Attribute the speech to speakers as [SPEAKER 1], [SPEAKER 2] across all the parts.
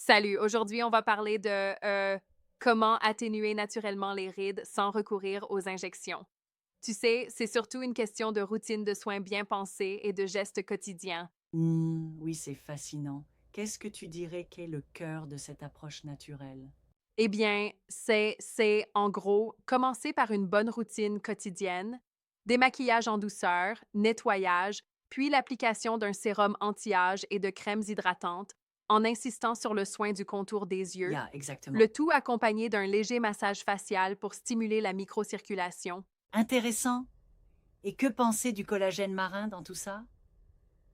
[SPEAKER 1] Salut, aujourd'hui on va parler de comment atténuer naturellement les rides sans recourir aux injections. Tu sais, c'est surtout une question de routine de soins bien pensée et de gestes quotidiens.
[SPEAKER 2] Oui, c'est fascinant. Qu'est-ce que tu dirais qu'est le cœur de cette approche naturelle?
[SPEAKER 1] Eh bien, c'est en gros commencer par une bonne routine quotidienne, démaquillage en douceur, nettoyage, puis l'application d'un sérum anti-âge et de crèmes hydratantes en insistant sur le soin du contour des yeux,
[SPEAKER 2] Yeah, exactement.
[SPEAKER 1] le tout accompagné d'un léger massage facial pour stimuler la microcirculation.
[SPEAKER 2] Intéressant. Et que penser du collagène marin dans tout ça?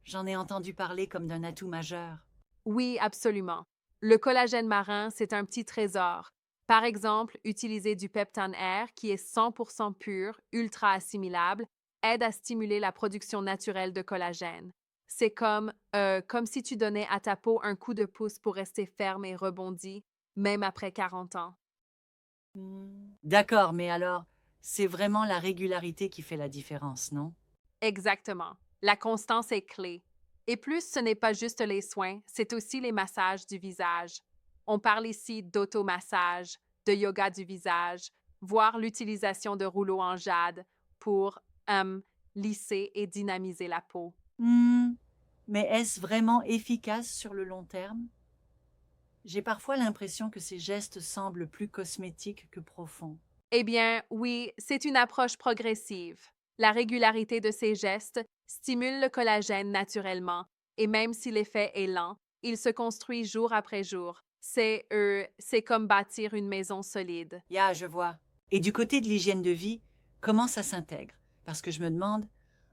[SPEAKER 2] J'en ai entendu parler comme d'un atout majeur.
[SPEAKER 1] Oui, absolument. Le collagène marin, c'est un petit trésor. Par exemple, utiliser du Peptan Air, qui est 100% pur, ultra assimilable, aide à stimuler la production naturelle de collagène. C'est comme si tu donnais à ta peau un coup de pouce pour rester ferme et rebondie, même après 40 ans.
[SPEAKER 2] D'accord, mais alors, c'est vraiment la régularité qui fait la différence, non?
[SPEAKER 1] Exactement. La constance est clé. Et plus, ce n'est pas juste les soins, c'est aussi les massages du visage. On parle ici d'automassage, de yoga du visage, voire l'utilisation de rouleaux en jade pour lisser et dynamiser la peau.
[SPEAKER 2] Hmm, mais est-ce vraiment efficace sur le long terme? J'ai parfois l'impression que ces gestes semblent plus cosmétiques que profonds.
[SPEAKER 1] Eh bien, oui, c'est une approche progressive. La régularité de ces gestes stimule le collagène naturellement, et même si l'effet est lent, il se construit jour après jour. C'est comme bâtir une maison solide.
[SPEAKER 2] Ya, je vois. Et du côté de l'hygiène de vie, comment ça s'intègre? Parce que je me demande,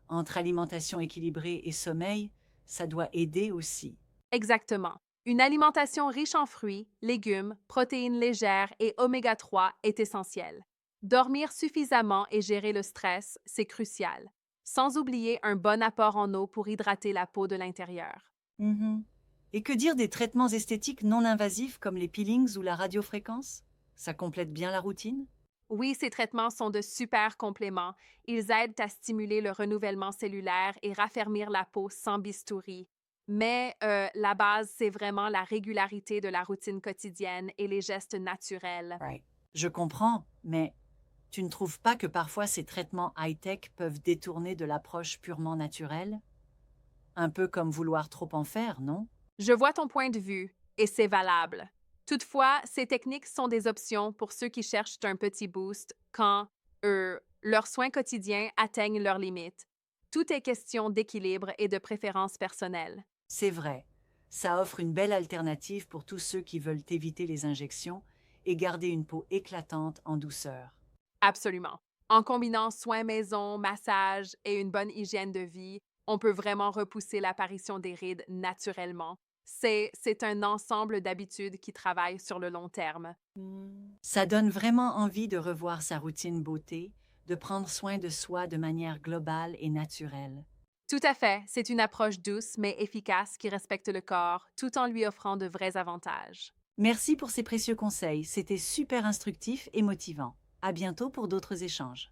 [SPEAKER 2] entre alimentation équilibrée et sommeil, ça doit aider aussi.
[SPEAKER 1] Exactement. Une alimentation riche en fruits, légumes, protéines légères et oméga 3 est essentielle. Dormir suffisamment et gérer le stress, c'est crucial. Sans oublier un bon apport en eau pour hydrater la peau de l'intérieur.
[SPEAKER 2] Mhm. Et que dire des traitements esthétiques non invasifs comme les peelings ou la radiofréquence? Ça complète bien la routine?
[SPEAKER 1] Oui, ces traitements sont de super compléments. Ils aident à stimuler le renouvellement cellulaire et raffermir la peau sans bistouri. Mais la base, c'est vraiment la régularité de la routine quotidienne et les gestes naturels.
[SPEAKER 2] Right. Je comprends, mais tu ne trouves pas que parfois ces traitements high-tech peuvent détourner de l'approche purement naturelle? Un peu comme vouloir trop en faire, non?
[SPEAKER 1] Je vois ton point de vue et c'est valable. Toutefois, ces techniques sont des options pour ceux qui cherchent un petit boost quand leurs soins quotidiens atteignent leurs limites. Tout est question d'équilibre et de préférence personnelle.
[SPEAKER 2] C'est vrai, ça offre une belle alternative pour tous ceux qui veulent éviter les injections et garder une peau éclatante en douceur.
[SPEAKER 1] Absolument. En combinant soins maison, massage et une bonne hygiène de vie, on peut vraiment repousser l'apparition des rides naturellement. C'est un ensemble d'habitudes qui travaillent sur le long terme.
[SPEAKER 2] Ça donne vraiment envie de revoir sa routine beauté, de prendre soin de soi de manière globale et naturelle.
[SPEAKER 1] Tout à fait, c'est une approche douce mais efficace qui respecte le corps tout en lui offrant de vrais avantages.
[SPEAKER 2] Merci pour ces précieux conseils, c'était super instructif et motivant. À bientôt pour d'autres échanges.